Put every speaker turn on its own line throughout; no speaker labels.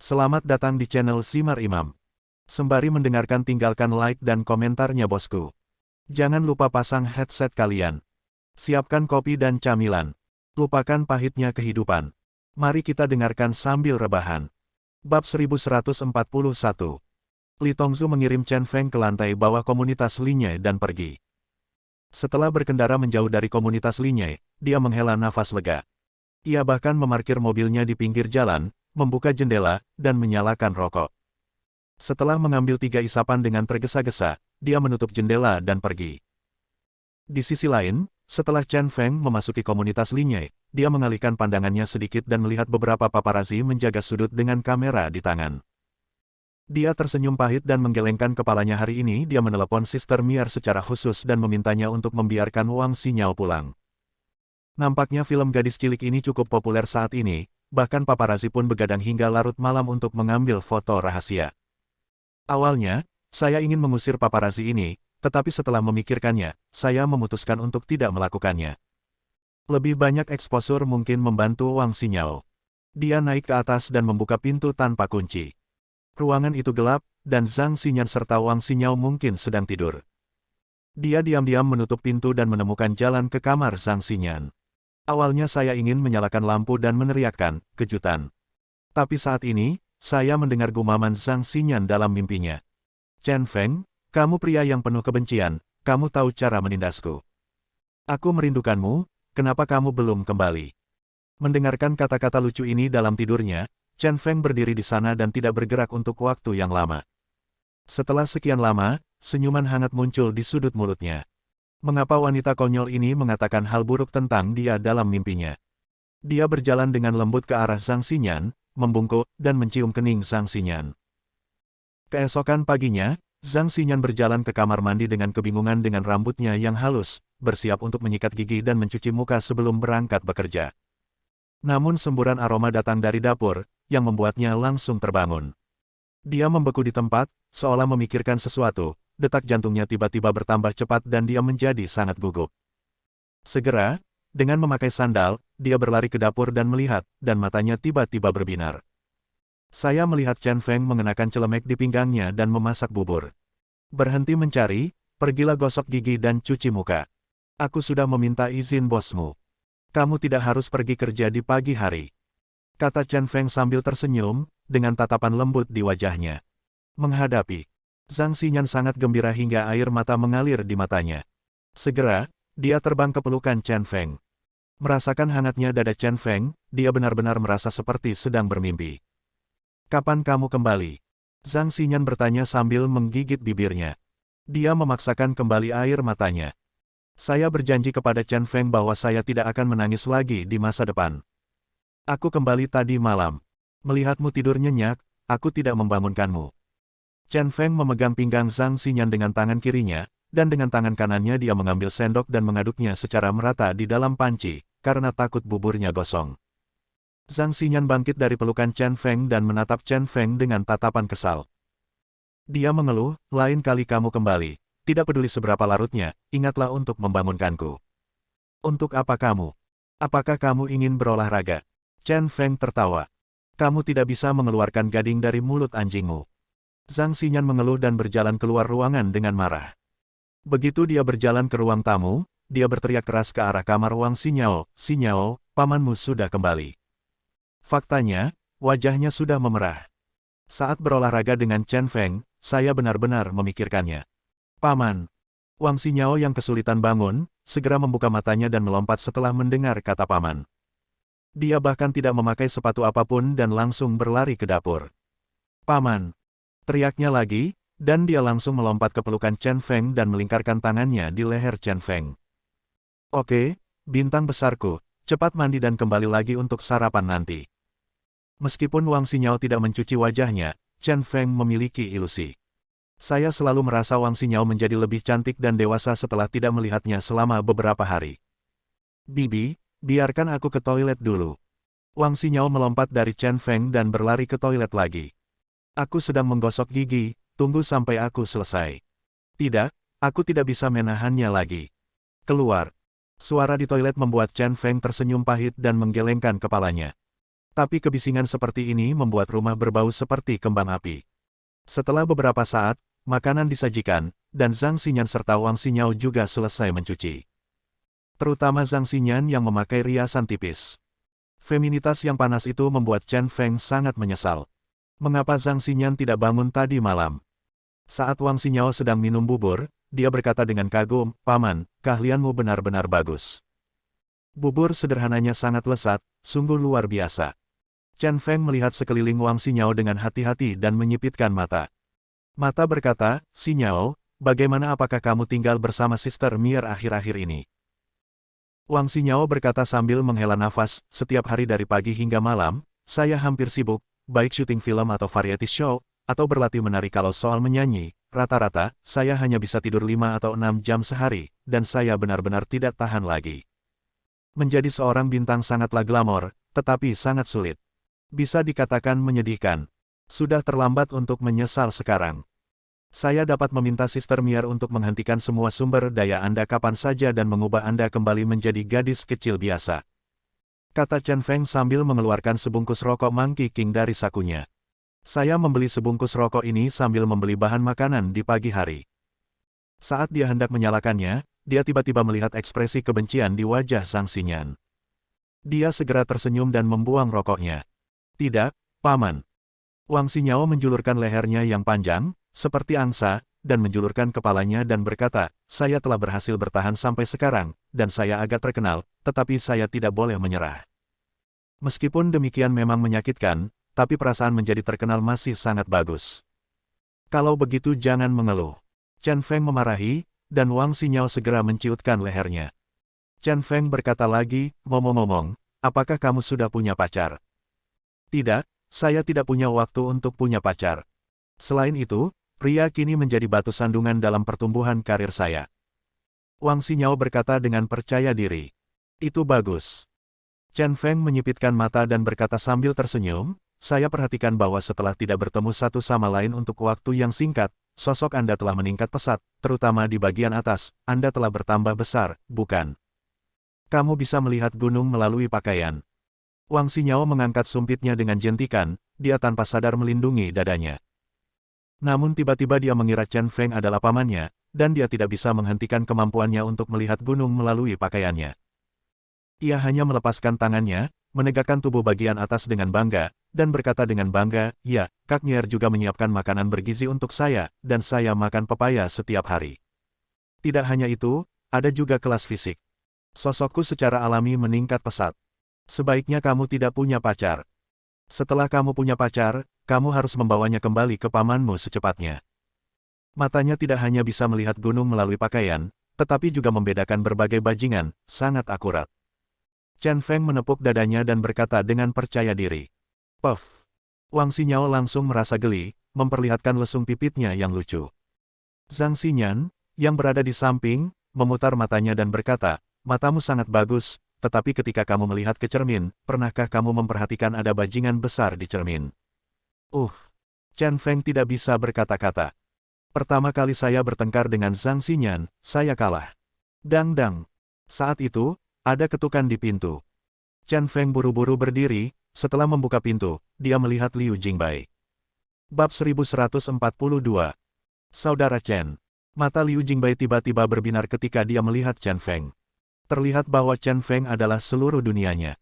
Selamat datang di channel Simar Imam. Sembari mendengarkan tinggalkan like dan komentarnya bosku. Jangan lupa pasang headset kalian. Siapkan kopi dan camilan. Lupakan pahitnya kehidupan. Mari kita dengarkan sambil rebahan. Bab 1141. Li Tongzu mengirim Chen Feng ke lantai bawah komunitas Linye dan pergi. Setelah berkendara menjauh dari komunitas Linye, dia menghela nafas lega. Ia bahkan memarkir mobilnya di pinggir jalan, membuka jendela, dan menyalakan rokok. Setelah mengambil 3 isapan dengan tergesa-gesa, dia menutup jendela dan pergi. Di sisi lain, setelah Chen Feng memasuki komunitas Linye, dia mengalihkan pandangannya sedikit dan melihat beberapa paparazi menjaga sudut dengan kamera di tangan. Dia tersenyum pahit dan menggelengkan kepalanya. Hari ini dia menelepon Sister Miar secara khusus dan memintanya untuk membiarkan Wang Xinyao pulang. Nampaknya film gadis cilik ini cukup populer saat ini, bahkan paparazi pun begadang hingga larut malam untuk mengambil foto rahasia. Awalnya, saya ingin mengusir paparazi ini, tetapi setelah memikirkannya, saya memutuskan untuk tidak melakukannya. Lebih banyak eksposur mungkin membantu Wang Xinyao. Dia naik ke atas dan membuka pintu tanpa kunci. Ruangan itu gelap, dan Zhang Xinyan serta Wang Xinyao mungkin sedang tidur. Dia diam-diam menutup pintu dan menemukan jalan ke kamar Zhang Xinyan. Awalnya saya ingin menyalakan lampu dan meneriakkan, kejutan. Tapi saat ini, saya mendengar gumaman Zhang Xinyan dalam mimpinya. Chen Feng, kamu pria yang penuh kebencian, kamu tahu cara menindasku. Aku merindukanmu, kenapa kamu belum kembali? Mendengarkan kata-kata lucu ini dalam tidurnya, Chen Feng berdiri di sana dan tidak bergerak untuk waktu yang lama. Setelah sekian lama, senyuman hangat muncul di sudut mulutnya. Mengapa wanita konyol ini mengatakan hal buruk tentang dia dalam mimpinya? Dia berjalan dengan lembut ke arah Zhang Xinyan, membungkuk, dan mencium kening Zhang Xinyan. Keesokan paginya, Zhang Xinyan berjalan ke kamar mandi dengan kebingungan dengan rambutnya yang halus, bersiap untuk menyikat gigi dan mencuci muka sebelum berangkat bekerja. Namun semburan aroma datang dari dapur, yang membuatnya langsung terbangun. Dia membeku di tempat, seolah memikirkan sesuatu. Detak jantungnya tiba-tiba bertambah cepat dan dia menjadi sangat gugup. Segera, dengan memakai sandal, dia berlari ke dapur dan melihat, dan matanya tiba-tiba berbinar. Saya melihat Chen Feng mengenakan celemek di pinggangnya dan memasak bubur. Berhenti mencari, pergilah gosok gigi dan cuci muka. Aku sudah meminta izin bosmu. Kamu tidak harus pergi kerja di pagi hari. Kata Chen Feng sambil tersenyum, dengan tatapan lembut di wajahnya. Menghadapi Zhang Xinyan sangat gembira hingga air mata mengalir di matanya. Segera, dia terbang ke pelukan Chen Feng. Merasakan hangatnya dada Chen Feng, dia benar-benar merasa seperti sedang bermimpi. Kapan kamu kembali? Zhang Xinyan bertanya sambil menggigit bibirnya. Dia memaksakan kembali air matanya. Saya berjanji kepada Chen Feng bahwa saya tidak akan menangis lagi di masa depan. Aku kembali tadi malam. Melihatmu tidur nyenyak, aku tidak membangunkanmu. Chen Feng memegang pinggang Zhang Xinyan dengan tangan kirinya, dan dengan tangan kanannya dia mengambil sendok dan mengaduknya secara merata di dalam panci, karena takut buburnya gosong. Zhang Xinyan bangkit dari pelukan Chen Feng dan menatap Chen Feng dengan tatapan kesal. Dia mengeluh, lain kali kamu kembali, tidak peduli seberapa larutnya, ingatlah untuk membangunkanku. Untuk apa kamu? Apakah kamu ingin berolahraga? Chen Feng tertawa. Kamu tidak bisa mengeluarkan gading dari mulut anjingmu. Zhang Xinyan mengeluh dan berjalan keluar ruangan dengan marah. Begitu dia berjalan ke ruang tamu, dia berteriak keras ke arah kamar Wang Xinyao, "Xinyao, pamanmu sudah kembali." Faktanya, wajahnya sudah memerah. Saat berolahraga dengan Chen Feng, saya benar-benar memikirkannya. Paman. Wang Xinyao yang kesulitan bangun, segera membuka matanya dan melompat setelah mendengar kata paman. Dia bahkan tidak memakai sepatu apapun dan langsung berlari ke dapur. Paman. Teriaknya lagi, dan dia langsung melompat ke pelukan Chen Feng dan melingkarkan tangannya di leher Chen Feng. Oke, bintang besarku, cepat mandi dan kembali lagi untuk sarapan nanti. Meskipun Wang Xinyao tidak mencuci wajahnya, Chen Feng memiliki ilusi. Saya selalu merasa Wang Xinyao menjadi lebih cantik dan dewasa setelah tidak melihatnya selama beberapa hari. Bibi, biarkan aku ke toilet dulu. Wang Xinyao melompat dari Chen Feng dan berlari ke toilet lagi. Aku sedang menggosok gigi, tunggu sampai aku selesai. Tidak, aku tidak bisa menahannya lagi. Keluar. Suara di toilet membuat Chen Feng tersenyum pahit dan menggelengkan kepalanya. Tapi kebisingan seperti ini membuat rumah berbau seperti kembang api. Setelah beberapa saat, makanan disajikan, dan Zhang Xinyan serta Wang Xinyao juga selesai mencuci. Terutama Zhang Xinyan yang memakai riasan tipis. Feminitas yang panas itu membuat Chen Feng sangat menyesal. Mengapa Zhang Xinyan tidak bangun tadi malam? Saat Wang Xinyao sedang minum bubur, dia berkata dengan kagum, "Paman, keahlianmu benar-benar bagus." Bubur sederhananya sangat lezat, sungguh luar biasa. Chen Feng melihat sekeliling Wang Xinyao dengan hati-hati dan menyipitkan mata. Mata berkata, "Xinyao, bagaimana apakah kamu tinggal bersama Sister Mir akhir-akhir ini?" Wang Xinyao berkata sambil menghela nafas, "Setiap hari dari pagi hingga malam, saya hampir sibuk, baik syuting film atau variety show, atau berlatih menari. Kalau soal menyanyi, rata-rata, saya hanya bisa tidur 5 atau 6 jam sehari, dan saya benar-benar tidak tahan lagi. Menjadi seorang bintang sangatlah glamor, tetapi sangat sulit. Bisa dikatakan menyedihkan. Sudah terlambat untuk menyesal sekarang. Saya dapat meminta Sister Mir untuk menghentikan semua sumber daya Anda kapan saja dan mengubah Anda kembali menjadi gadis kecil biasa," kata Chen Feng sambil mengeluarkan sebungkus rokok Monkey King dari sakunya. "Saya membeli sebungkus rokok ini sambil membeli bahan makanan di pagi hari." Saat dia hendak menyalakannya, dia tiba-tiba melihat ekspresi kebencian di wajah Zhang Xinyan. Dia segera tersenyum dan membuang rokoknya. "Tidak, Paman." Wang Xinyao menjulurkan lehernya yang panjang, seperti angsa, dan menjulurkan kepalanya dan berkata, "Saya telah berhasil bertahan sampai sekarang, dan saya agak terkenal, tetapi saya tidak boleh menyerah." Meskipun demikian memang menyakitkan, tapi perasaan menjadi terkenal masih sangat bagus. "Kalau begitu jangan mengeluh." Chen Feng memarahi, dan Wang Xinyao segera menciutkan lehernya. Chen Feng berkata lagi, "Ngomong-ngomong, apakah kamu sudah punya pacar?" "Tidak, saya tidak punya waktu untuk punya pacar. Selain itu, pria kini menjadi batu sandungan dalam pertumbuhan karir saya." Wang Xinyao berkata dengan percaya diri. "Itu bagus." Chen Feng menyipitkan mata dan berkata sambil tersenyum, "Saya perhatikan bahwa setelah tidak bertemu satu sama lain untuk waktu yang singkat, sosok Anda telah meningkat pesat, terutama di bagian atas, Anda telah bertambah besar, bukan? Kamu bisa melihat gunung melalui pakaian." Wang Xinyao mengangkat sumpitnya dengan jentikan, dia tanpa sadar melindungi dadanya. Namun tiba-tiba dia mengira Chen Feng adalah pamannya, dan dia tidak bisa menghentikan kemampuannya untuk melihat gunung melalui pakaiannya. Ia hanya melepaskan tangannya, menegakkan tubuh bagian atas dengan bangga, dan berkata dengan bangga, "Ya, Kak Nyer juga menyiapkan makanan bergizi untuk saya, dan saya makan pepaya setiap hari. Tidak hanya itu, ada juga kelas fisik. Sosokku secara alami meningkat pesat. Sebaiknya kamu tidak punya pacar. Setelah kamu punya pacar, kamu harus membawanya kembali ke pamanmu secepatnya." Matanya tidak hanya bisa melihat gunung melalui pakaian, tetapi juga membedakan berbagai bajingan, sangat akurat. Chen Feng menepuk dadanya dan berkata dengan percaya diri. "Puff." Wang Xinyao langsung merasa geli, memperlihatkan lesung pipitnya yang lucu. Zhang Xinyan, yang berada di samping, memutar matanya dan berkata, "Matamu sangat bagus, tetapi ketika kamu melihat ke cermin, pernahkah kamu memperhatikan ada bajingan besar di cermin?" Chen Feng tidak bisa berkata-kata. "Pertama kali saya bertengkar dengan Zhang Xinyan, saya kalah." Dang-dang. Saat itu, ada ketukan di pintu. Chen Feng buru-buru berdiri, setelah membuka pintu, dia melihat Liu Jingbai. Bab 1142. Saudara Chen. Mata Liu Jingbai tiba-tiba berbinar ketika dia melihat Chen Feng. Terlihat bahwa Chen Feng adalah seluruh dunianya.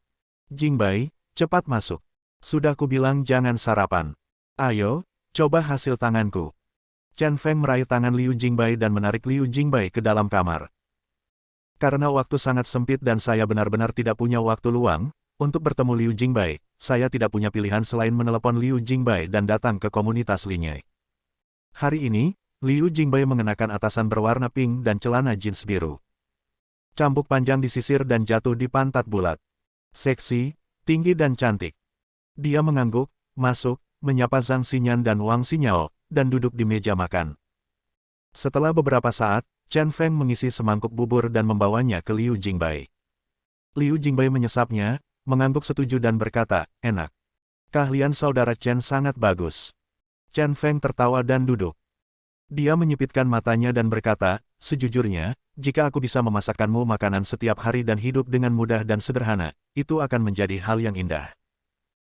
"Jingbai, cepat masuk. Sudah kubilang jangan sarapan. Ayo, coba hasil tanganku." Chen Feng meraih tangan Liu Jingbai dan menarik Liu Jingbai ke dalam kamar. "Karena waktu sangat sempit dan saya benar-benar tidak punya waktu luang untuk bertemu Liu Jingbai, saya tidak punya pilihan selain menelepon Liu Jingbai dan datang ke komunitas Linyai. Hari ini, Liu Jingbai mengenakan atasan berwarna pink dan celana jeans biru. Cambuk panjang disisir dan jatuh di pantat bulat. Seksi, tinggi dan cantik. Dia mengangguk, masuk, menyapa Zhang Xinyan dan Wang Xinyao, dan duduk di meja makan. Setelah beberapa saat, Chen Feng mengisi semangkuk bubur dan membawanya ke Liu Jingbai. Liu Jingbai menyesapnya, mengangguk setuju dan berkata, "Enak. Keahlian saudara Chen sangat bagus." Chen Feng tertawa dan duduk. Dia menyipitkan matanya dan berkata, "Sejujurnya, jika aku bisa memasakkanmu makanan setiap hari dan hidup dengan mudah dan sederhana, itu akan menjadi hal yang indah."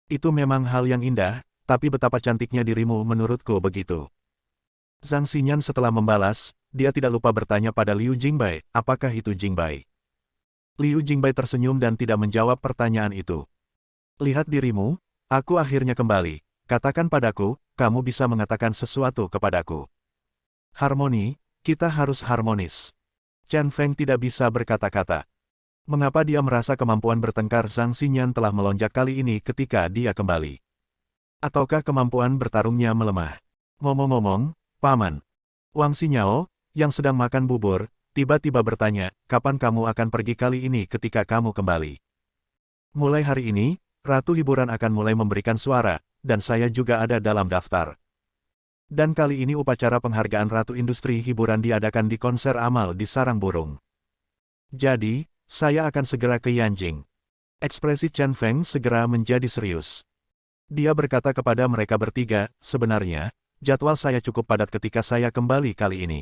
Itu memang hal yang indah, tapi betapa cantiknya dirimu menurutku begitu. Zhang Xinyan setelah membalas, dia tidak lupa bertanya pada Liu Jingbai, apakah itu Jingbai? Liu Jingbai tersenyum dan tidak menjawab pertanyaan itu. Lihat dirimu, aku akhirnya kembali. Katakan padaku, kamu bisa mengatakan sesuatu kepadaku. Harmoni, kita harus harmonis. Chen Feng tidak bisa berkata-kata. Mengapa dia merasa kemampuan bertengkar Zhang Xinyan telah melonjak kali ini ketika dia kembali? Ataukah kemampuan bertarungnya melemah? Ngomong-ngomong, Paman, Wang Xinyao, yang sedang makan bubur, tiba-tiba bertanya, kapan kamu akan pergi kali ini ketika kamu kembali? Mulai hari ini, Ratu Hiburan akan mulai memberikan suara, dan saya juga ada dalam daftar. Dan kali ini upacara penghargaan Ratu Industri Hiburan diadakan di konser amal di Sarang Burung. Jadi, saya akan segera ke Yanjing. Ekspresi Chen Feng segera menjadi serius. Dia berkata kepada mereka bertiga, sebenarnya, jadwal saya cukup padat ketika saya kembali kali ini.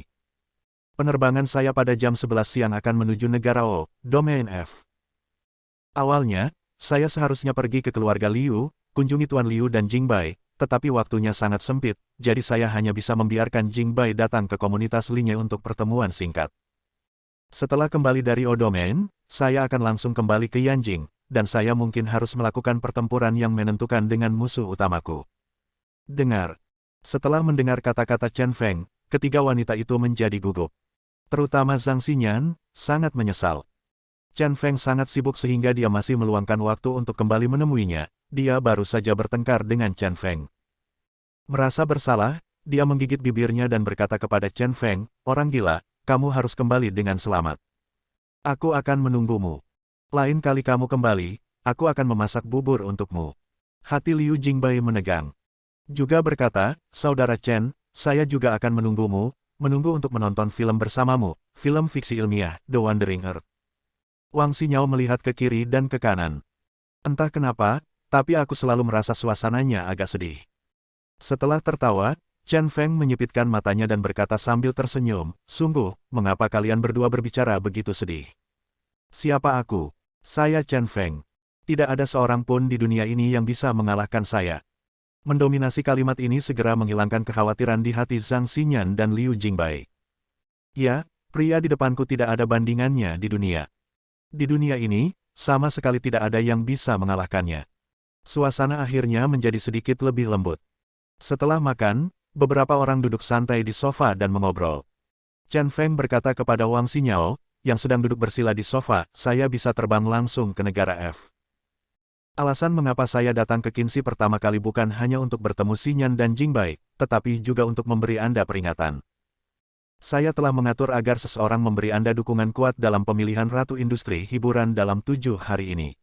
Penerbangan saya pada jam 11 siang akan menuju negara O, domain F. Awalnya, saya seharusnya pergi ke keluarga Liu, kunjungi Tuan Liu dan Jingbai, tetapi waktunya sangat sempit, jadi saya hanya bisa membiarkan Jingbai datang ke komunitas Linye untuk pertemuan singkat. Setelah kembali dari O domain, saya akan langsung kembali ke Yanjing, dan saya mungkin harus melakukan pertempuran yang menentukan dengan musuh utamaku. Dengar. Setelah mendengar kata-kata Chen Feng, ketiga wanita itu menjadi gugup. Terutama Zhang Xinyan, sangat menyesal. Chen Feng sangat sibuk sehingga dia masih meluangkan waktu untuk kembali menemuinya, dia baru saja bertengkar dengan Chen Feng. Merasa bersalah, dia menggigit bibirnya dan berkata kepada Chen Feng, orang gila, kamu harus kembali dengan selamat. Aku akan menunggumu. Lain kali kamu kembali, aku akan memasak bubur untukmu. Hati Liu Jingbai menegang. Juga berkata, Saudara Chen, saya juga akan menunggumu, menunggu untuk menonton film bersamamu, film fiksi ilmiah, The Wandering Earth. Wang Xinyao melihat ke kiri dan ke kanan. Entah kenapa, tapi aku selalu merasa suasananya agak sedih. Setelah tertawa, Chen Feng menyipitkan matanya dan berkata sambil tersenyum, sungguh, mengapa kalian berdua berbicara begitu sedih? Siapa aku? Saya Chen Feng. Tidak ada seorang pun di dunia ini yang bisa mengalahkan saya. Mendominasi kalimat ini segera menghilangkan kekhawatiran di hati Zhang Xinyan dan Liu Jingbai. Ya, pria di depanku tidak ada bandingannya di dunia. Di dunia ini, sama sekali tidak ada yang bisa mengalahkannya. Suasana akhirnya menjadi sedikit lebih lembut. Setelah makan, beberapa orang duduk santai di sofa dan mengobrol. Chen Feng berkata kepada Wang Xinyao, yang sedang duduk bersila di sofa, saya bisa terbang langsung ke negara F. Alasan mengapa saya datang ke Qinzi pertama kali bukan hanya untuk bertemu Xinyan dan Jingbai, tetapi juga untuk memberi Anda peringatan. Saya telah mengatur agar seseorang memberi Anda dukungan kuat dalam pemilihan Ratu Industri Hiburan dalam 7 hari ini.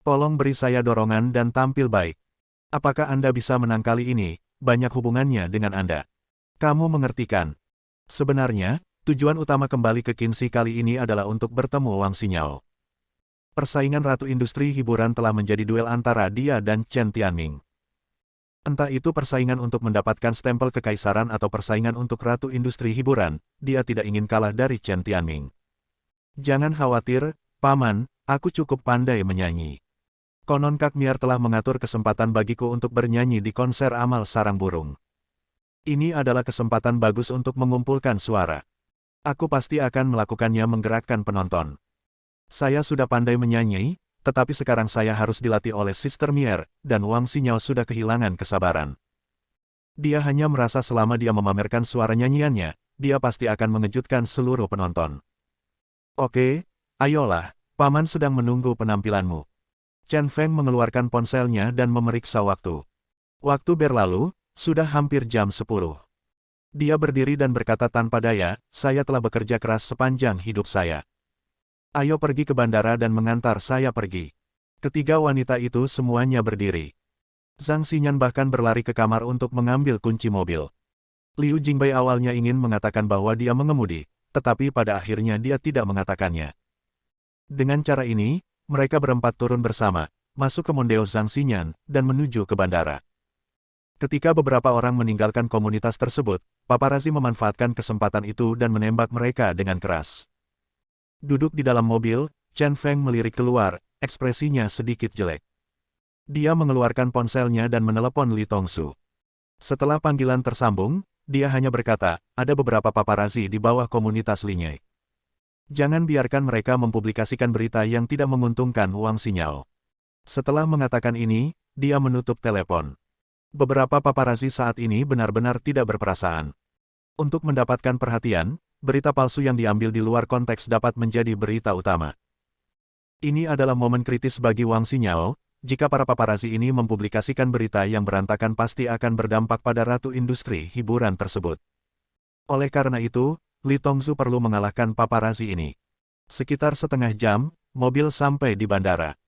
Tolong beri saya dorongan dan tampil baik. Apakah Anda bisa menang kali ini? Banyak hubungannya dengan Anda. Kamu mengerti kan? Sebenarnya, tujuan utama kembali ke Qinzi kali ini adalah untuk bertemu Wang Xinyao. Persaingan Ratu Industri Hiburan telah menjadi duel antara dia dan Chen Tianming. Entah itu persaingan untuk mendapatkan stempel kekaisaran atau persaingan untuk Ratu Industri Hiburan, dia tidak ingin kalah dari Chen Tianming. Jangan khawatir, Paman, aku cukup pandai menyanyi. Konon Kak Miar telah mengatur kesempatan bagiku untuk bernyanyi di konser amal Sarang Burung. Ini adalah kesempatan bagus untuk mengumpulkan suara. Aku pasti akan melakukannya menggerakkan penonton. Saya sudah pandai menyanyi, tetapi sekarang saya harus dilatih oleh Sister Mier, dan Wang Xinyao sudah kehilangan kesabaran. Dia hanya merasa selama dia memamerkan suara nyanyiannya, dia pasti akan mengejutkan seluruh penonton. Oke, ayolah, Paman sedang menunggu penampilanmu. Chen Feng mengeluarkan ponselnya dan memeriksa waktu. Waktu berlalu, sudah hampir jam 10. Dia berdiri dan berkata tanpa daya, saya telah bekerja keras sepanjang hidup saya. Ayo pergi ke bandara dan mengantar saya pergi. Ketiga wanita itu semuanya berdiri. Zhang Xinyan bahkan berlari ke kamar untuk mengambil kunci mobil. Liu Jingbai awalnya ingin mengatakan bahwa dia mengemudi, tetapi pada akhirnya dia tidak mengatakannya. Dengan cara ini, mereka berempat turun bersama, masuk ke mondeo Zhang Xinyan, dan menuju ke bandara. Ketika beberapa orang meninggalkan komunitas tersebut, paparazi memanfaatkan kesempatan itu dan menembak mereka dengan keras. Duduk di dalam mobil, Chen Feng melirik keluar, ekspresinya sedikit jelek. Dia mengeluarkan ponselnya dan menelepon Li Tongsu. Setelah panggilan tersambung, dia hanya berkata, ada beberapa paparazi di bawah komunitas Linyai. Jangan biarkan mereka mempublikasikan berita yang tidak menguntungkan Wang Xinyao. Setelah mengatakan ini, dia menutup telepon. Beberapa paparazi saat ini benar-benar tidak berperasaan. Untuk mendapatkan perhatian, berita palsu yang diambil di luar konteks dapat menjadi berita utama. Ini adalah momen kritis bagi Wang Xinyao. Jika para paparazi ini mempublikasikan berita yang berantakan pasti akan berdampak pada ratu industri hiburan tersebut. Oleh karena itu, Li Tongsu perlu mengalahkan paparazi ini. Sekitar setengah jam, mobil sampai di bandara.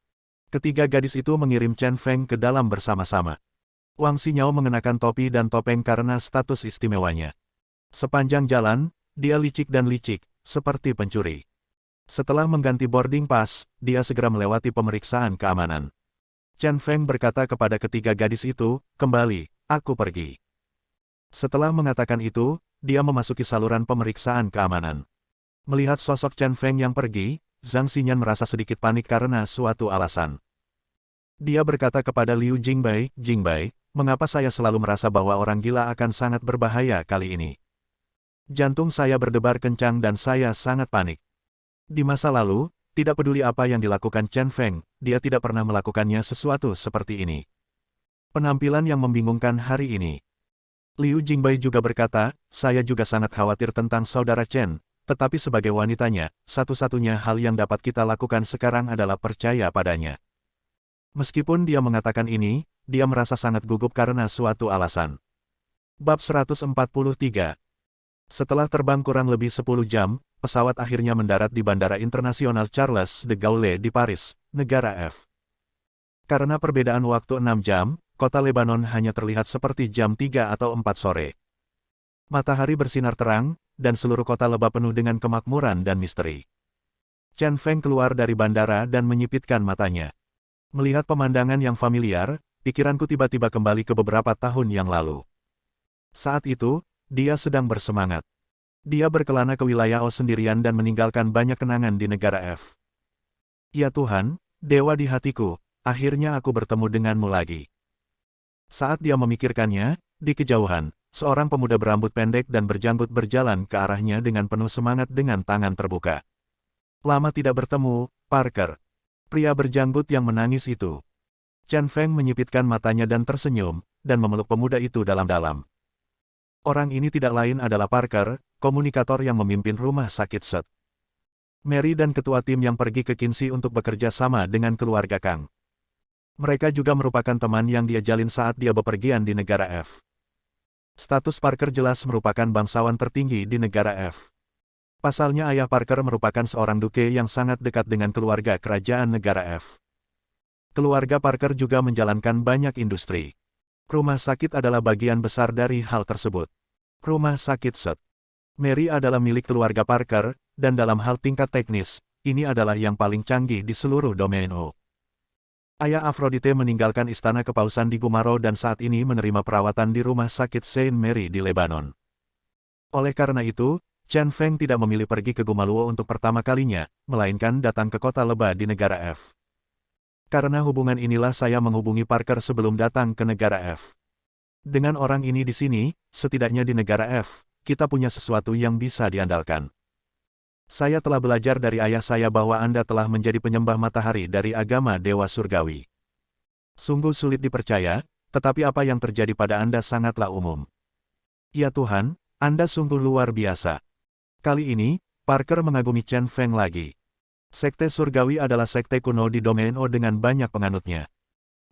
Ketiga gadis itu mengirim Chen Feng ke dalam bersama-sama. Wang Xinyao mengenakan topi dan topeng karena status istimewanya. Sepanjang jalan, dia licik dan licik, seperti pencuri. Setelah mengganti boarding pass, dia segera melewati pemeriksaan keamanan. Chen Feng berkata kepada ketiga gadis itu, kembali, aku pergi. Setelah mengatakan itu, dia memasuki saluran pemeriksaan keamanan. Melihat sosok Chen Feng yang pergi, Zhang Xinyan merasa sedikit panik karena suatu alasan. Dia berkata kepada Liu Jingbai, Jingbai, mengapa saya selalu merasa bahwa orang gila akan sangat berbahaya kali ini? Jantung saya berdebar kencang dan saya sangat panik. Di masa lalu, tidak peduli apa yang dilakukan Chen Feng, dia tidak pernah melakukannya sesuatu seperti ini. Penampilan yang membingungkan hari ini. Liu Jingbai juga berkata, saya juga sangat khawatir tentang saudara Chen, tetapi sebagai wanitanya, satu-satunya hal yang dapat kita lakukan sekarang adalah percaya padanya. Meskipun dia mengatakan ini, dia merasa sangat gugup karena suatu alasan. Bab 143. Setelah terbang kurang lebih 10 jam, pesawat akhirnya mendarat di Bandara Internasional Charles de Gaulle di Paris, negara F. Karena perbedaan waktu 6 jam, kota Lebanon hanya terlihat seperti jam 3 atau 4 sore. Matahari bersinar terang, dan seluruh kota lebah penuh dengan kemakmuran dan misteri. Chen Feng keluar dari bandara dan menyipitkan matanya. Melihat pemandangan yang familiar, pikiranku tiba-tiba kembali ke beberapa tahun yang lalu. Saat itu, dia sedang bersemangat. Dia berkelana ke wilayah O sendirian dan meninggalkan banyak kenangan di negara F. Ya Tuhan, dewa di hatiku, akhirnya aku bertemu denganmu lagi. Saat dia memikirkannya, di kejauhan, seorang pemuda berambut pendek dan berjanggut berjalan ke arahnya dengan penuh semangat dengan tangan terbuka. Lama tidak bertemu, Parker. Pria berjanggut yang menangis itu. Chen Feng menyipitkan matanya dan tersenyum, dan memeluk pemuda itu dalam-dalam. Orang ini tidak lain adalah Parker, komunikator yang memimpin rumah sakit Set. Mary dan ketua tim yang pergi ke Kinsey untuk bekerja sama dengan keluarga Kang. Mereka juga merupakan teman yang dia jalin saat dia bepergian di negara F. Status Parker jelas merupakan bangsawan tertinggi di negara F. Pasalnya ayah Parker merupakan seorang duke yang sangat dekat dengan keluarga kerajaan negara F. Keluarga Parker juga menjalankan banyak industri. Rumah sakit adalah bagian besar dari hal tersebut. Rumah sakit Set. Mary adalah milik keluarga Parker, dan dalam hal tingkat teknis, ini adalah yang paling canggih di seluruh domain O. Ayah Aphrodite meninggalkan istana kepausan di Gumaro dan saat ini menerima perawatan di rumah sakit Saint Mary di Lebanon. Oleh karena itu, Chen Feng tidak memilih pergi ke Gumaluo untuk pertama kalinya, melainkan datang ke kota lebah di negara F. Karena hubungan inilah saya menghubungi Parker sebelum datang ke negara F. Dengan orang ini di sini, setidaknya di negara F, kita punya sesuatu yang bisa diandalkan. Saya telah belajar dari ayah saya bahwa Anda telah menjadi penyembah matahari dari agama Dewa Surgawi. Sungguh sulit dipercaya, tetapi apa yang terjadi pada Anda sangatlah umum. Ya Tuhan, Anda sungguh luar biasa. Kali ini, Parker mengagumi Chen Feng lagi. Sekte Surgawi adalah sekte kuno di domain O dengan banyak penganutnya.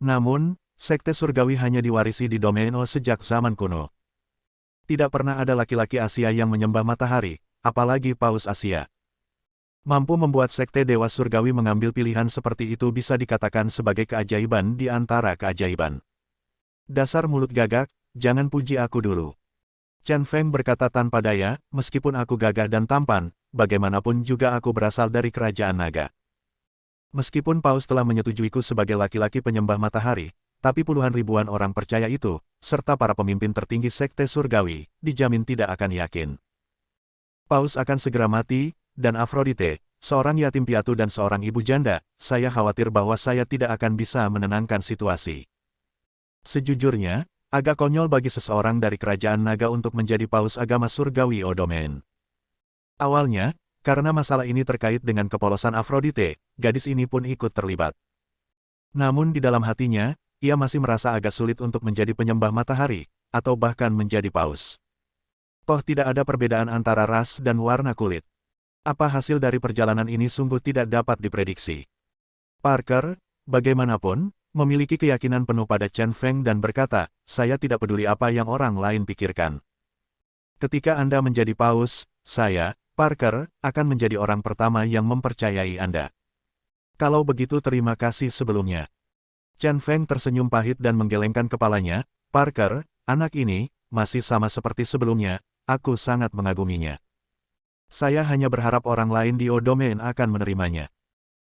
Namun, sekte Surgawi hanya diwarisi di domain O sejak zaman kuno. Tidak pernah ada laki-laki Asia yang menyembah matahari, apalagi Paus Asia. Mampu membuat sekte Dewa Surgawi mengambil pilihan seperti itu bisa dikatakan sebagai keajaiban di antara keajaiban. Dasar mulut gagak, jangan puji aku dulu. Chen Feng berkata tanpa daya, meskipun aku gagah dan tampan, bagaimanapun juga aku berasal dari kerajaan naga. Meskipun Paus telah menyetujuiku sebagai laki-laki penyembah matahari, tapi puluhan ribuan orang percaya itu, serta para pemimpin tertinggi sekte surgawi, dijamin tidak akan yakin. Paus akan segera mati, dan Aphrodite, seorang yatim piatu dan seorang ibu janda, saya khawatir bahwa saya tidak akan bisa menenangkan situasi. Sejujurnya, agak konyol bagi seseorang dari kerajaan naga untuk menjadi paus agama surgawi Odomain. Awalnya, karena masalah ini terkait dengan kepolosan Afrodite, gadis ini pun ikut terlibat. Namun di dalam hatinya, ia masih merasa agak sulit untuk menjadi penyembah matahari, atau bahkan menjadi paus. Toh tidak ada perbedaan antara ras dan warna kulit. Apa hasil dari perjalanan ini sungguh tidak dapat diprediksi. Parker, bagaimanapun, memiliki keyakinan penuh pada Chen Feng dan berkata, saya tidak peduli apa yang orang lain pikirkan. Ketika Anda menjadi paus, saya, Parker, akan menjadi orang pertama yang mempercayai Anda. Kalau begitu terima kasih sebelumnya. Chen Feng tersenyum pahit dan menggelengkan kepalanya, Parker, anak ini, masih sama seperti sebelumnya, aku sangat mengaguminya. Saya hanya berharap orang lain di Odomain akan menerimanya.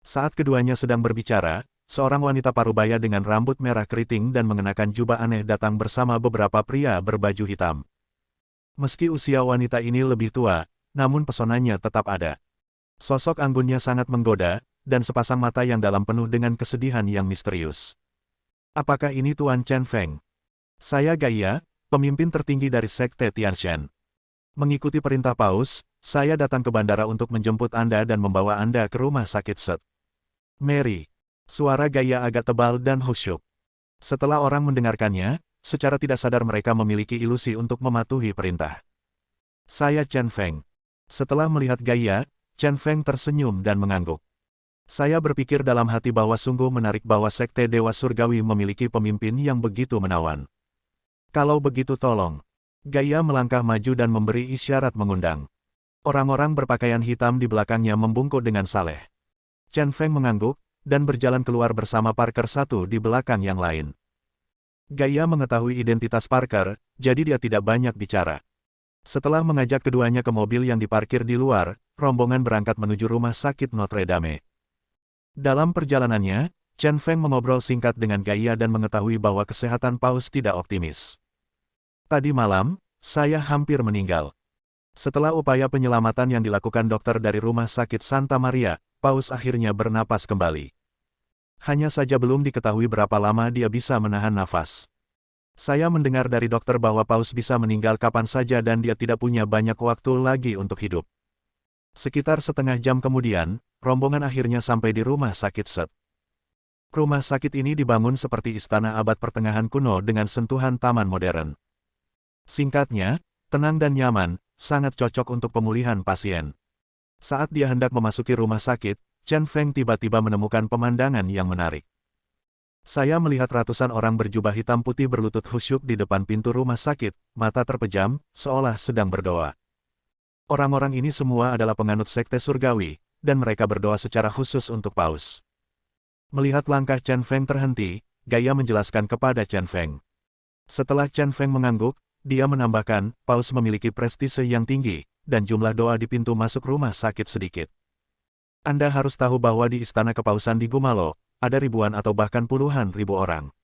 Saat keduanya sedang berbicara, seorang wanita parubaya dengan rambut merah keriting dan mengenakan jubah aneh datang bersama beberapa pria berbaju hitam. Meski usia wanita ini lebih tua, namun pesonanya tetap ada. Sosok anggunnya sangat menggoda, dan sepasang mata yang dalam penuh dengan kesedihan yang misterius. Apakah ini Tuan Chen Feng? Saya Gaia, pemimpin tertinggi dari Sekte Tianshan. Mengikuti perintah Paus, saya datang ke bandara untuk menjemput Anda dan membawa Anda ke rumah sakit Set. Mary. Suara Gaia agak tebal dan khusyuk. Setelah orang mendengarkannya, secara tidak sadar mereka memiliki ilusi untuk mematuhi perintah. Saya Chen Feng. Setelah melihat Gaia, Chen Feng tersenyum dan mengangguk. Saya berpikir dalam hati bahwa sungguh menarik bahwa Sekte Dewa Surgawi memiliki pemimpin yang begitu menawan. Kalau begitu tolong. Gaia melangkah maju dan memberi isyarat mengundang. Orang-orang berpakaian hitam di belakangnya membungkuk dengan saleh. Chen Feng mengangguk, dan berjalan keluar bersama Parker satu di belakang yang lain. Gaia mengetahui identitas Parker, jadi dia tidak banyak bicara. Setelah mengajak keduanya ke mobil yang diparkir di luar, rombongan berangkat menuju rumah sakit Notre Dame. Dalam perjalanannya, Chen Feng mengobrol singkat dengan Gaia dan mengetahui bahwa kesehatan Paus tidak optimis. Tadi malam, saya hampir meninggal. Setelah upaya penyelamatan yang dilakukan dokter dari rumah sakit Santa Maria, Paus akhirnya bernapas kembali. Hanya saja belum diketahui berapa lama dia bisa menahan nafas. Saya mendengar dari dokter bahwa Paus bisa meninggal kapan saja dan dia tidak punya banyak waktu lagi untuk hidup. Sekitar setengah jam kemudian, rombongan akhirnya sampai di rumah sakit Set. Rumah sakit ini dibangun seperti istana abad pertengahan kuno dengan sentuhan taman modern. Singkatnya, tenang dan nyaman, sangat cocok untuk pemulihan pasien. Saat dia hendak memasuki rumah sakit, Chen Feng tiba-tiba menemukan pemandangan yang menarik. Saya melihat ratusan orang berjubah hitam putih berlutut khusyuk di depan pintu rumah sakit, mata terpejam, seolah sedang berdoa. Orang-orang ini semua adalah penganut Sekte Surgawi, dan mereka berdoa secara khusus untuk Paus. Melihat langkah Chen Feng terhenti, Gaia menjelaskan kepada Chen Feng. Setelah Chen Feng mengangguk, dia menambahkan, Paus memiliki prestise yang tinggi, dan jumlah doa di pintu masuk rumah sakit sedikit. Anda harus tahu bahwa di istana kepausan di Gumalo, ada ribuan atau bahkan puluhan ribu orang.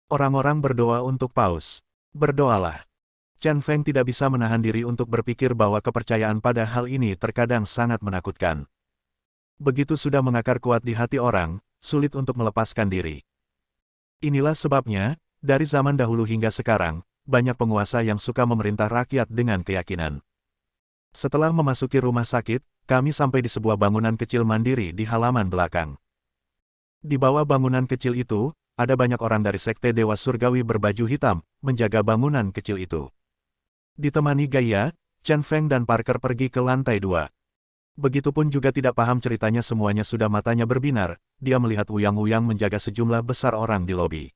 Orang-orang berdoa untuk Paus. Berdoalah. Chen Feng tidak bisa menahan diri untuk berpikir bahwa kepercayaan pada hal ini terkadang sangat menakutkan. Begitu sudah mengakar kuat di hati orang, sulit untuk melepaskan diri. Inilah sebabnya, dari zaman dahulu hingga sekarang, banyak penguasa yang suka memerintah rakyat dengan keyakinan. Setelah memasuki rumah sakit, kami sampai di sebuah bangunan kecil mandiri di halaman belakang. Di bawah bangunan kecil itu, ada banyak orang dari Sekte Dewa Surgawi berbaju hitam, menjaga bangunan kecil itu. Ditemani Gaia, Chen Feng dan Parker pergi ke lantai 2. Begitupun juga tidak paham ceritanya semuanya sudah matanya berbinar, dia melihat uyang-uyang menjaga sejumlah besar orang di lobi.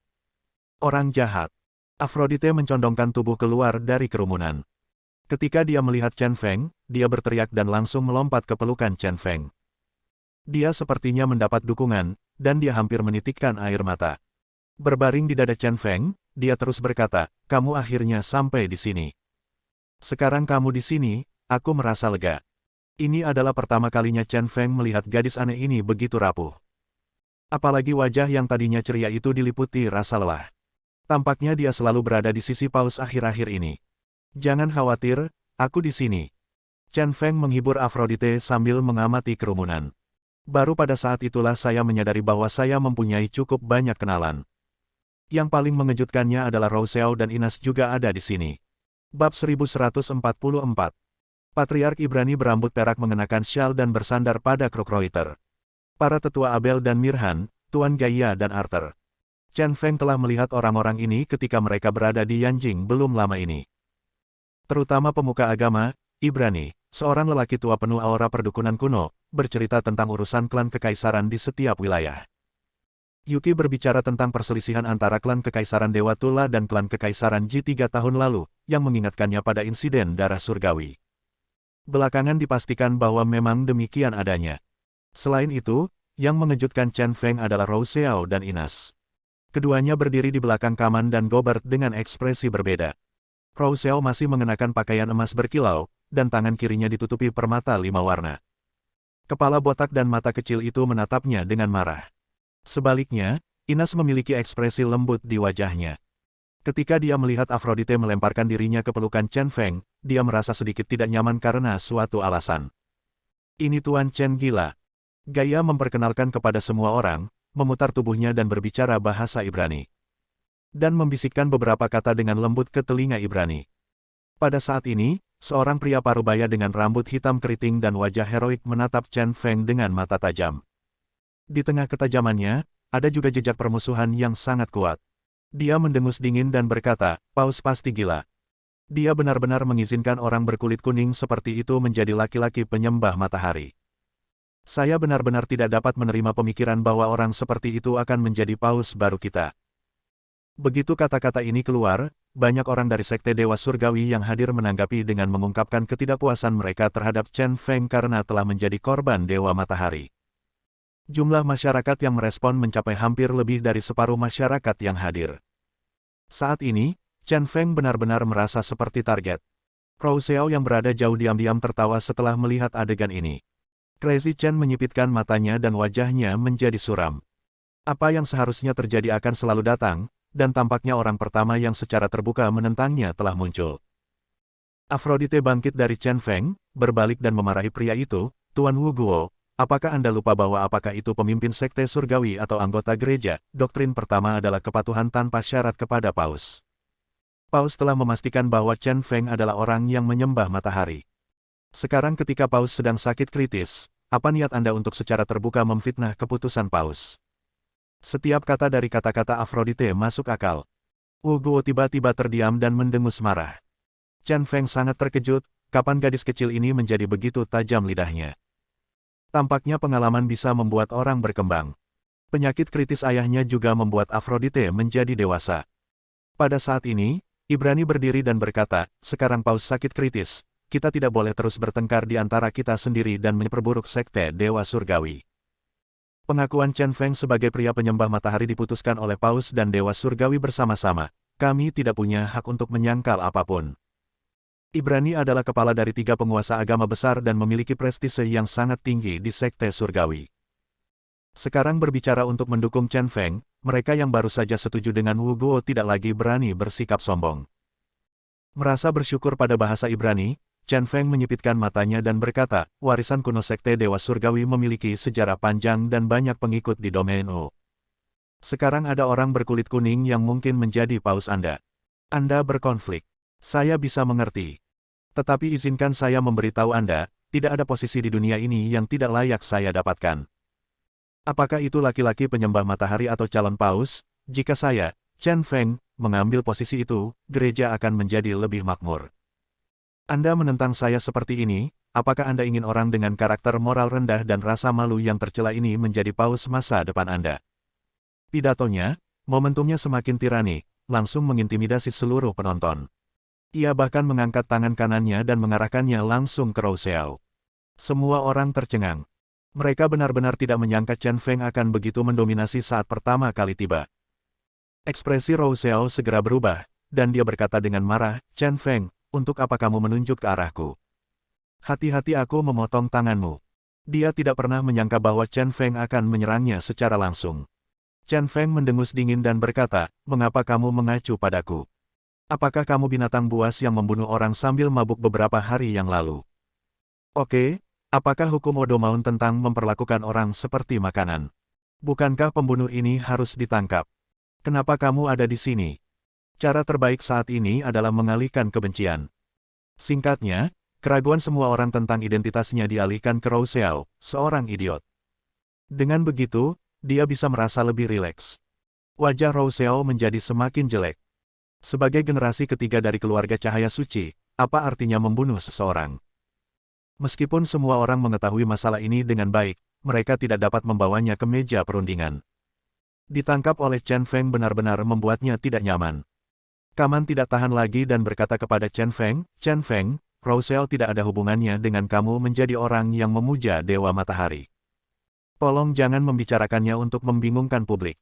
Orang jahat. Afrodite mencondongkan tubuh keluar dari kerumunan. Ketika dia melihat Chen Feng, dia berteriak dan langsung melompat ke pelukan Chen Feng. Dia sepertinya mendapat dukungan, dan dia hampir menitikkan air mata. Berbaring di dada Chen Feng, dia terus berkata, kamu akhirnya sampai di sini. Sekarang kamu di sini, aku merasa lega. Ini adalah pertama kalinya Chen Feng melihat gadis aneh ini begitu rapuh. Apalagi wajah yang tadinya ceria itu diliputi rasa lelah. Tampaknya dia selalu berada di sisi Paus akhir-akhir ini. Jangan khawatir, aku di sini. Chen Feng menghibur Aphrodite sambil mengamati kerumunan. Baru pada saat itulah saya menyadari bahwa saya mempunyai cukup banyak kenalan. Yang paling mengejutkannya adalah Rou Xiao dan Inas juga ada di sini. Bab 1144. Patriark Ibrani berambut perak mengenakan syal dan bersandar pada Krukroiter. Para tetua Abel dan Mirhan, Tuan Gaia dan Arthur. Chen Feng telah melihat orang-orang ini ketika mereka berada di Yanjing belum lama ini. Terutama pemuka agama, Ibrani, seorang lelaki tua penuh aura perdukunan kuno, bercerita tentang urusan klan kekaisaran di setiap wilayah. Yuki berbicara tentang perselisihan antara klan kekaisaran Dewa Tula dan klan kekaisaran Ji 3 tahun lalu, yang mengingatkannya pada insiden darah surgawi. Belakangan dipastikan bahwa memang demikian adanya. Selain itu, yang mengejutkan Chen Feng adalah Rou Xiao dan Inas. Keduanya berdiri di belakang Kaman dan Gobert dengan ekspresi berbeda. Rou Xiao masih mengenakan pakaian emas berkilau, dan tangan kirinya ditutupi permata 5 warna. Kepala botak dan mata kecil itu menatapnya dengan marah. Sebaliknya, Inas memiliki ekspresi lembut di wajahnya. Ketika dia melihat Aphrodite melemparkan dirinya ke pelukan Chen Feng, dia merasa sedikit tidak nyaman karena suatu alasan. Ini Tuan Chen gila. Gaia memperkenalkan kepada semua orang, memutar tubuhnya dan berbicara bahasa Ibrani. Dan membisikkan beberapa kata dengan lembut ke telinga Ibrani. Pada saat ini, seorang pria parubaya dengan rambut hitam keriting dan wajah heroik menatap Chen Feng dengan mata tajam. Di tengah ketajamannya, ada juga jejak permusuhan yang sangat kuat. Dia mendengus dingin dan berkata, Paus pasti gila. Dia benar-benar mengizinkan orang berkulit kuning seperti itu menjadi laki-laki penyembah matahari. Saya benar-benar tidak dapat menerima pemikiran bahwa orang seperti itu akan menjadi paus baru kita. Begitu kata-kata ini keluar, banyak orang dari Sekte Dewa Surgawi yang hadir menanggapi dengan mengungkapkan ketidakpuasan mereka terhadap Chen Feng karena telah menjadi korban Dewa Matahari. Jumlah masyarakat yang merespon mencapai hampir lebih dari separuh masyarakat yang hadir. Saat ini, Chen Feng benar-benar merasa seperti target. Rou Xiao yang berada jauh diam-diam tertawa setelah melihat adegan ini. Crazy Chen menyipitkan matanya dan wajahnya menjadi suram. Apa yang seharusnya terjadi akan selalu datang, dan tampaknya orang pertama yang secara terbuka menentangnya telah muncul. Aphrodite bangkit dari Chen Feng, berbalik dan memarahi pria itu, Tuan Wu Guo, apakah Anda lupa bahwa apakah itu pemimpin sekte surgawi atau anggota gereja? Doktrin pertama adalah kepatuhan tanpa syarat kepada Paus. Paus telah memastikan bahwa Chen Feng adalah orang yang menyembah matahari. Sekarang ketika Paus sedang sakit kritis, apa niat Anda untuk secara terbuka memfitnah keputusan Paus? Setiap kata dari kata-kata Aphrodite masuk akal. Wu Guo tiba-tiba terdiam dan mendengus marah. Chen Feng sangat terkejut, kapan gadis kecil ini menjadi begitu tajam lidahnya. Tampaknya pengalaman bisa membuat orang berkembang. Penyakit kritis ayahnya juga membuat Aphrodite menjadi dewasa. Pada saat ini, Ibrani berdiri dan berkata, sekarang Paus sakit kritis, kita tidak boleh terus bertengkar di antara kita sendiri dan memperburuk sekte Dewa Surgawi. Pengakuan Chen Feng sebagai pria penyembah matahari diputuskan oleh Paus dan Dewa Surgawi bersama-sama. Kami tidak punya hak untuk menyangkal apapun. Ibrani adalah kepala dari 3 penguasa agama besar dan memiliki prestise yang sangat tinggi di Sekte Surgawi. Sekarang berbicara untuk mendukung Chen Feng, mereka yang baru saja setuju dengan Wu Guo tidak lagi berani bersikap sombong. Merasa bersyukur pada bahasa Ibrani, Chen Feng menyipitkan matanya dan berkata, warisan kuno Sekte Dewa Surgawi memiliki sejarah panjang dan banyak pengikut di domain U. Sekarang ada orang berkulit kuning yang mungkin menjadi paus Anda. Anda berkonflik. Saya bisa mengerti. Tetapi izinkan saya memberitahu Anda, tidak ada posisi di dunia ini yang tidak layak saya dapatkan. Apakah itu laki-laki penyembah matahari atau calon paus? Jika saya, Chen Feng, mengambil posisi itu, gereja akan menjadi lebih makmur. Anda menentang saya seperti ini, apakah Anda ingin orang dengan karakter moral rendah dan rasa malu yang tercela ini menjadi paus masa depan Anda? Pidatonya, momentumnya semakin tirani, langsung mengintimidasi seluruh penonton. Ia bahkan mengangkat tangan kanannya dan mengarahkannya langsung ke Rou Xiao. Semua orang tercengang. Mereka benar-benar tidak menyangka Chen Feng akan begitu mendominasi saat pertama kali tiba. Ekspresi Rou Xiao segera berubah, dan dia berkata dengan marah, Chen Feng, untuk apa kamu menunjuk ke arahku? Hati-hati aku memotong tanganmu. Dia tidak pernah menyangka bahwa Chen Feng akan menyerangnya secara langsung. Chen Feng mendengus dingin dan berkata, mengapa kamu mengacu padaku? Apakah kamu binatang buas yang membunuh orang sambil mabuk beberapa hari yang lalu? Oke, apakah hukum Odomaun tentang memperlakukan orang seperti makanan? Bukankah pembunuh ini harus ditangkap? Kenapa kamu ada di sini? Cara terbaik saat ini adalah mengalihkan kebencian. Singkatnya, keraguan semua orang tentang identitasnya dialihkan ke Rou Xiao, seorang idiot. Dengan begitu, dia bisa merasa lebih rileks. Wajah Rou Xiao menjadi semakin jelek. Sebagai generasi ketiga dari keluarga cahaya suci, apa artinya membunuh seseorang? Meskipun semua orang mengetahui masalah ini dengan baik, mereka tidak dapat membawanya ke meja perundingan. Ditangkap oleh Chen Feng benar-benar membuatnya tidak nyaman. Kaman tidak tahan lagi dan berkata kepada Chen Feng, Rou Xiao tidak ada hubungannya dengan kamu menjadi orang yang memuja Dewa Matahari. Tolong jangan membicarakannya untuk membingungkan publik.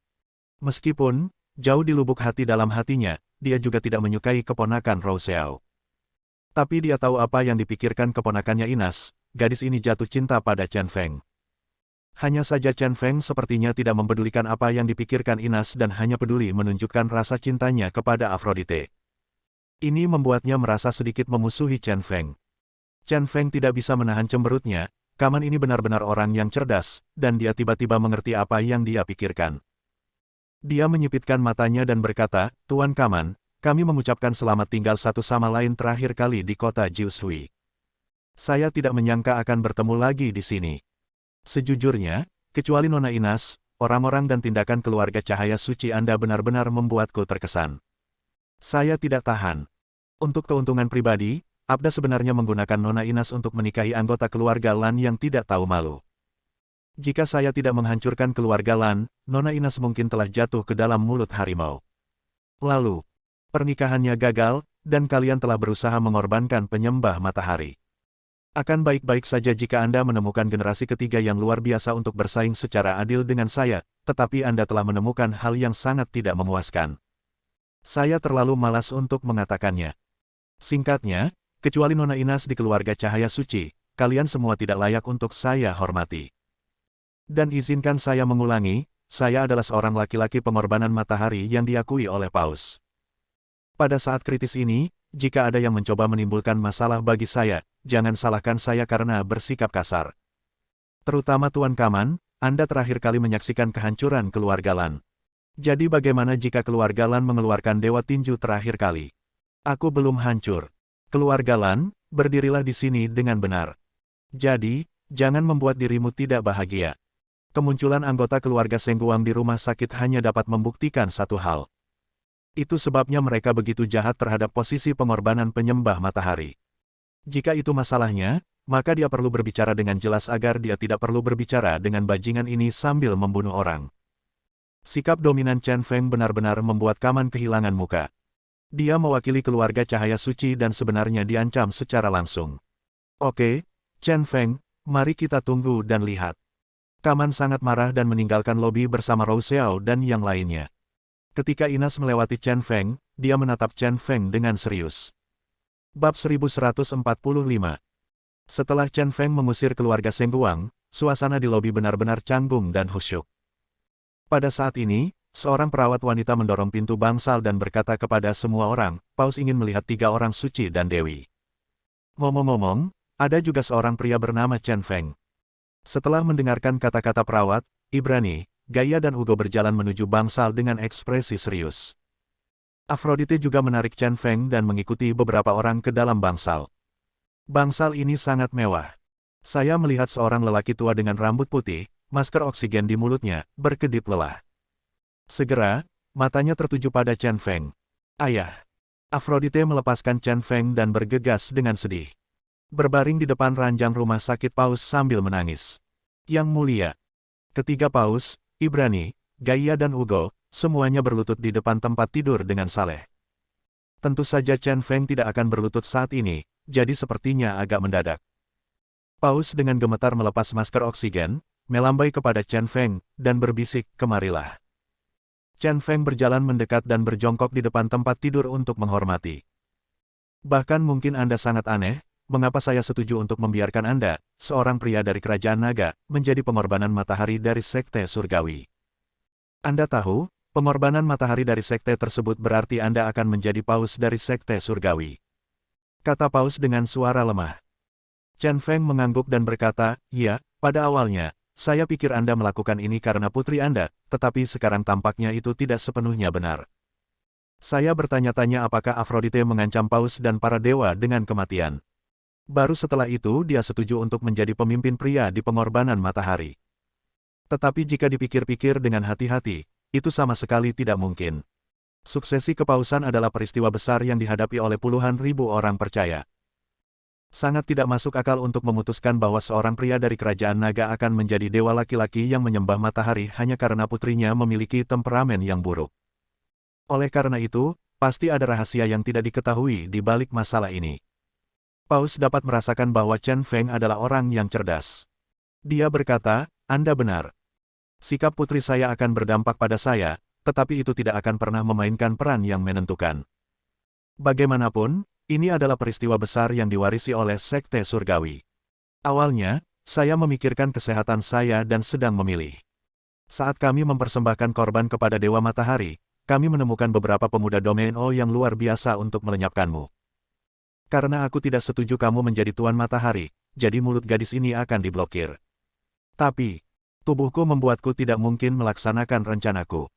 Meskipun, jauh di lubuk hati dalam hatinya, dia juga tidak menyukai keponakan Rou Xiao. Tapi dia tahu apa yang dipikirkan keponakannya Inas, gadis ini jatuh cinta pada Chen Feng. Hanya saja Chen Feng sepertinya tidak mempedulikan apa yang dipikirkan Inas dan hanya peduli menunjukkan rasa cintanya kepada Aphrodite. Ini membuatnya merasa sedikit memusuhi Chen Feng. Chen Feng tidak bisa menahan cemberutnya, Kaman ini benar-benar orang yang cerdas, dan dia tiba-tiba mengerti apa yang dia pikirkan. Dia menyipitkan matanya dan berkata, Tuan Kaman, kami mengucapkan selamat tinggal satu sama lain terakhir kali di kota Jiushui. Saya tidak menyangka akan bertemu lagi di sini. Sejujurnya, kecuali Nona Inas, orang-orang dan tindakan keluarga cahaya suci Anda benar-benar membuatku terkesan. Saya tidak tahan. Untuk keuntungan pribadi, Abda sebenarnya menggunakan Nona Inas untuk menikahi anggota keluarga Lan yang tidak tahu malu. Jika saya tidak menghancurkan keluarga Lan, Nona Inas mungkin telah jatuh ke dalam mulut harimau. Lalu, pernikahannya gagal, dan kalian telah berusaha mengorbankan penyembah matahari. Akan baik-baik saja jika Anda menemukan generasi ketiga yang luar biasa untuk bersaing secara adil dengan saya, tetapi Anda telah menemukan hal yang sangat tidak memuaskan. Saya terlalu malas untuk mengatakannya. Singkatnya, kecuali Nona Inas di keluarga cahaya suci, kalian semua tidak layak untuk saya hormati. Dan izinkan saya mengulangi, saya adalah seorang laki-laki pengorbanan matahari yang diakui oleh Paus. Pada saat kritis ini, jika ada yang mencoba menimbulkan masalah bagi saya, jangan salahkan saya karena bersikap kasar. Terutama Tuan Kaman, Anda terakhir kali menyaksikan kehancuran keluarga Lan. Jadi bagaimana jika keluarga Lan mengeluarkan Dewa Tinju terakhir kali? Aku belum hancur. Keluarga Lan, berdirilah di sini dengan benar. Jadi, jangan membuat dirimu tidak bahagia. Kemunculan anggota keluarga Sengguang di rumah sakit hanya dapat membuktikan satu hal. Itu sebabnya mereka begitu jahat terhadap posisi pengorbanan penyembah matahari. Jika itu masalahnya, maka dia perlu berbicara dengan jelas agar dia tidak perlu berbicara dengan bajingan ini sambil membunuh orang. Sikap dominan Chen Feng benar-benar membuat Kaman kehilangan muka. Dia mewakili keluarga cahaya suci dan sebenarnya diancam secara langsung. Oke, Chen Feng, mari kita tunggu dan lihat. Kaman sangat marah dan meninggalkan lobi bersama Rou Xiao dan yang lainnya. Ketika Inas melewati Chen Feng, dia menatap Chen Feng dengan serius. Bab 1145. Setelah Chen Feng mengusir keluarga Sengguang, suasana di lobi benar-benar canggung dan khusyuk. Pada saat ini, seorang perawat wanita mendorong pintu bangsal dan berkata kepada semua orang, Paus ingin melihat 3 orang suci dan dewi. Ngomong-ngomong, ada juga seorang pria bernama Chen Feng. Setelah mendengarkan kata-kata perawat, Ibrani, Gaia dan Ugo berjalan menuju bangsal dengan ekspresi serius. Aphrodite juga menarik Chen Feng dan mengikuti beberapa orang ke dalam bangsal. Bangsal ini sangat mewah. Saya melihat seorang lelaki tua dengan rambut putih, masker oksigen di mulutnya, berkedip lelah. Segera, matanya tertuju pada Chen Feng. Ayah. Aphrodite melepaskan Chen Feng dan bergegas dengan sedih. Berbaring di depan ranjang rumah sakit Paus sambil menangis. Yang mulia. Ketiga Paus, Ibrani, Gaia dan Ugo, semuanya berlutut di depan tempat tidur dengan saleh. Tentu saja Chen Feng tidak akan berlutut saat ini, jadi sepertinya agak mendadak. Paus dengan gemetar melepas masker oksigen, melambai kepada Chen Feng, dan berbisik, kemarilah. Chen Feng berjalan mendekat dan berjongkok di depan tempat tidur untuk menghormati. Bahkan mungkin Anda sangat aneh, mengapa saya setuju untuk membiarkan Anda, seorang pria dari kerajaan naga, menjadi pengorbanan matahari dari sekte surgawi. Anda tahu, pengorbanan matahari dari sekte tersebut berarti Anda akan menjadi paus dari sekte surgawi. Kata Paus dengan suara lemah. Chen Feng mengangguk dan berkata, "Ya, pada awalnya, saya pikir Anda melakukan ini karena putri Anda, tetapi sekarang tampaknya itu tidak sepenuhnya benar. Saya bertanya-tanya apakah Aphrodite mengancam Paus dan para dewa dengan kematian. Baru setelah itu dia setuju untuk menjadi pemimpin pria di pengorbanan matahari. Tetapi jika dipikir-pikir dengan hati-hati, itu sama sekali tidak mungkin. Suksesi kepausan adalah peristiwa besar yang dihadapi oleh puluhan ribu orang percaya. Sangat tidak masuk akal untuk memutuskan bahwa seorang pria dari kerajaan naga akan menjadi dewa laki-laki yang menyembah matahari hanya karena putrinya memiliki temperamen yang buruk. Oleh karena itu, pasti ada rahasia yang tidak diketahui di balik masalah ini." Paus dapat merasakan bahwa Chen Feng adalah orang yang cerdas. Dia berkata, "Anda benar. Sikap putri saya akan berdampak pada saya, tetapi itu tidak akan pernah memainkan peran yang menentukan. Bagaimanapun, ini adalah peristiwa besar yang diwarisi oleh Sekte Surgawi. Awalnya, saya memikirkan kesehatan saya dan sedang memilih. Saat kami mempersembahkan korban kepada Dewa Matahari, kami menemukan beberapa pemuda Domino yang luar biasa untuk melenyapkanmu. Karena aku tidak setuju kamu menjadi Tuan Matahari, jadi mulut gadis ini akan diblokir. Tapi, tubuhku membuatku tidak mungkin melaksanakan rencanaku.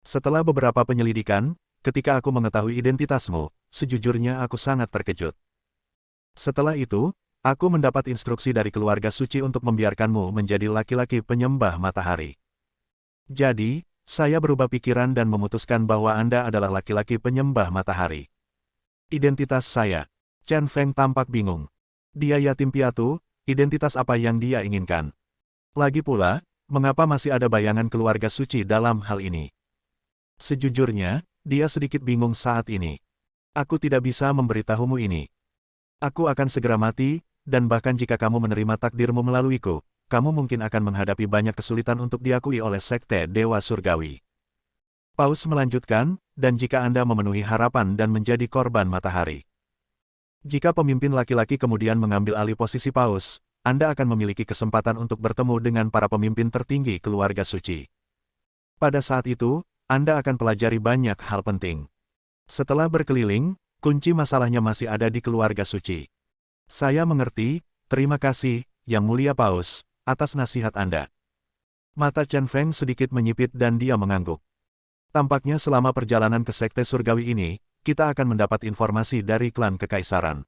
Setelah beberapa penyelidikan, ketika aku mengetahui identitasmu, sejujurnya aku sangat terkejut. Setelah itu, aku mendapat instruksi dari keluarga suci untuk membiarkanmu menjadi laki-laki penyembah matahari. Jadi, saya berubah pikiran dan memutuskan bahwa Anda adalah laki-laki penyembah matahari." Identitas saya. Chen Feng tampak bingung. Dia yatim piatu, identitas apa yang dia inginkan? Lagi pula, mengapa masih ada bayangan keluarga suci dalam hal ini? Sejujurnya, dia sedikit bingung saat ini. "Aku tidak bisa memberitahumu ini. Aku akan segera mati, dan bahkan jika kamu menerima takdirmu melaluiku, kamu mungkin akan menghadapi banyak kesulitan untuk diakui oleh Sekte Dewa Surgawi." Paus melanjutkan, "Dan jika Anda memenuhi harapan dan menjadi korban matahari. Jika pemimpin laki-laki kemudian mengambil alih posisi Paus, Anda akan memiliki kesempatan untuk bertemu dengan para pemimpin tertinggi keluarga suci. Pada saat itu, Anda akan pelajari banyak hal penting. Setelah berkeliling, kunci masalahnya masih ada di keluarga suci. Saya mengerti, terima kasih, Yang Mulia Paus, atas nasihat Anda." Mata Chen Feng sedikit menyipit dan dia mengangguk. Tampaknya selama perjalanan ke Sekte Surgawi ini, kita akan mendapat informasi dari klan Kekaisaran.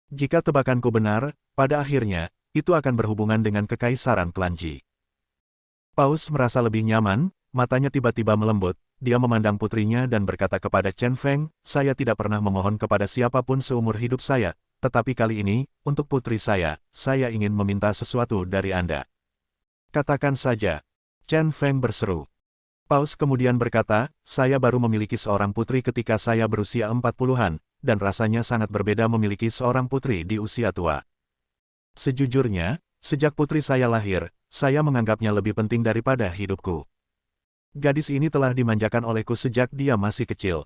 Jika tebakanku benar, pada akhirnya, itu akan berhubungan dengan Kekaisaran Klan Ji. Paus merasa lebih nyaman, matanya tiba-tiba melembut, dia memandang putrinya dan berkata kepada Chen Feng, "Saya tidak pernah memohon kepada siapapun seumur hidup saya, tetapi kali ini, untuk putri saya ingin meminta sesuatu dari Anda." "Katakan saja." Chen Feng berseru. Paus kemudian berkata, "Saya baru memiliki seorang putri ketika saya berusia 40-an, dan rasanya sangat berbeda memiliki seorang putri di usia tua. Sejujurnya, sejak putri saya lahir, saya menganggapnya lebih penting daripada hidupku. Gadis ini telah dimanjakan olehku sejak dia masih kecil.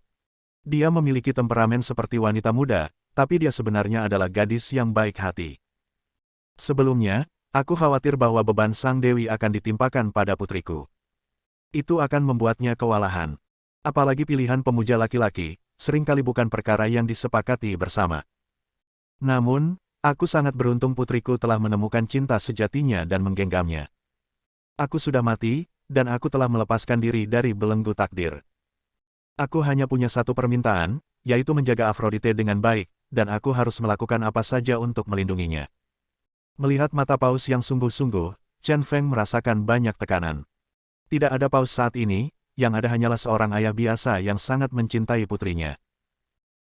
Dia memiliki temperamen seperti wanita muda, tapi dia sebenarnya adalah gadis yang baik hati. Sebelumnya, aku khawatir bahwa beban sang dewi akan ditimpakan pada putriku. Itu akan membuatnya kewalahan. Apalagi pilihan pemuja laki-laki, seringkali bukan perkara yang disepakati bersama. Namun, aku sangat beruntung putriku telah menemukan cinta sejatinya dan menggenggamnya. Aku sudah mati, dan aku telah melepaskan diri dari belenggu takdir. Aku hanya punya satu permintaan, yaitu menjaga Aphrodite dengan baik, dan aku harus melakukan apa saja untuk melindunginya." Melihat mata Paus yang sungguh-sungguh, Chen Feng merasakan banyak tekanan. Tidak ada Paus saat ini, yang ada hanyalah seorang ayah biasa yang sangat mencintai putrinya.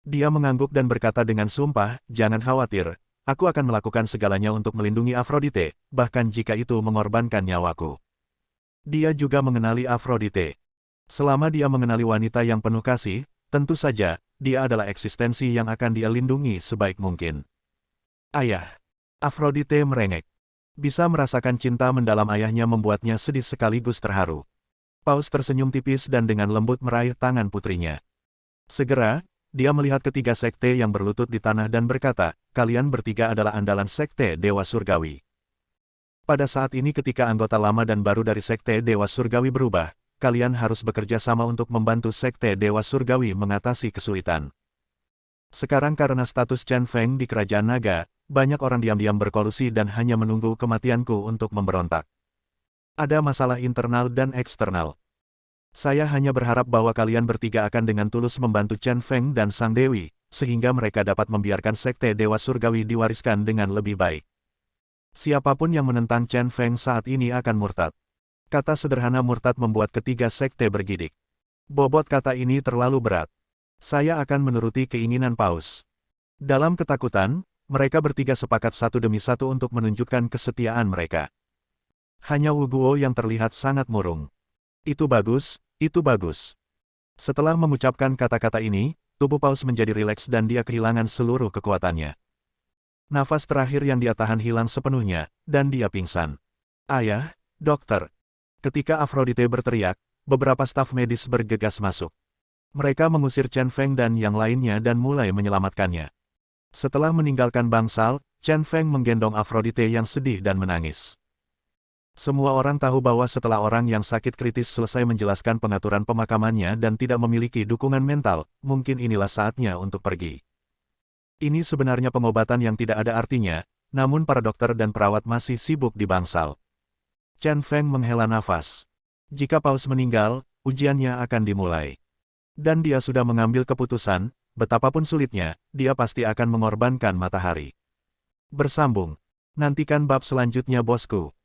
Dia mengangguk dan berkata dengan sumpah, "Jangan khawatir, aku akan melakukan segalanya untuk melindungi Aphrodite, bahkan jika itu mengorbankan nyawaku." Dia juga mengenali Aphrodite. Selama dia mengenali wanita yang penuh kasih, tentu saja, dia adalah eksistensi yang akan dia lindungi sebaik mungkin. "Ayah." Aphrodite merengek. Bisa merasakan cinta mendalam ayahnya membuatnya sedih sekaligus terharu. Paus tersenyum tipis dan dengan lembut meraih tangan putrinya. Segera, dia melihat ketiga sekte yang berlutut di tanah dan berkata, "Kalian bertiga adalah andalan Sekte Dewa Surgawi. Pada saat ini ketika anggota lama dan baru dari Sekte Dewa Surgawi berubah, kalian harus bekerja sama untuk membantu Sekte Dewa Surgawi mengatasi kesulitan. Sekarang karena status Chen Feng di Kerajaan Naga, banyak orang diam-diam berkolusi dan hanya menunggu kematianku untuk memberontak. Ada masalah internal dan eksternal. Saya hanya berharap bahwa kalian bertiga akan dengan tulus membantu Chen Feng dan Sang Dewi, sehingga mereka dapat membiarkan Sekte Dewa Surgawi diwariskan dengan lebih baik. Siapapun yang menentang Chen Feng saat ini akan murtad. Kata sederhana murtad membuat ketiga sekte bergidik. Bobot kata ini terlalu berat. Saya akan menuruti keinginan Paus. Dalam ketakutan, mereka bertiga sepakat satu demi satu untuk menunjukkan kesetiaan mereka. Hanya Wu Guo yang terlihat sangat murung. Itu bagus, itu bagus. Setelah mengucapkan kata-kata ini, tubuh Paus menjadi rileks dan dia kehilangan seluruh kekuatannya. Nafas terakhir yang dia tahan hilang sepenuhnya, dan dia pingsan. Ayah, dokter. Ketika Aphrodite berteriak, beberapa staf medis bergegas masuk. Mereka mengusir Chen Feng dan yang lainnya dan mulai menyelamatkannya. Setelah meninggalkan bangsal, Chen Feng menggendong Aphrodite yang sedih dan menangis. Semua orang tahu bahwa setelah orang yang sakit kritis selesai menjelaskan pengaturan pemakamannya dan tidak memiliki dukungan mental, mungkin inilah saatnya untuk pergi. Ini sebenarnya pengobatan yang tidak ada artinya, namun para dokter dan perawat masih sibuk di bangsal. Chen Feng menghela nafas. Jika Paus meninggal, ujiannya akan dimulai. Dan dia sudah mengambil keputusan, betapapun sulitnya, dia pasti akan mengorbankan matahari. Bersambung. Nantikan bab selanjutnya bosku.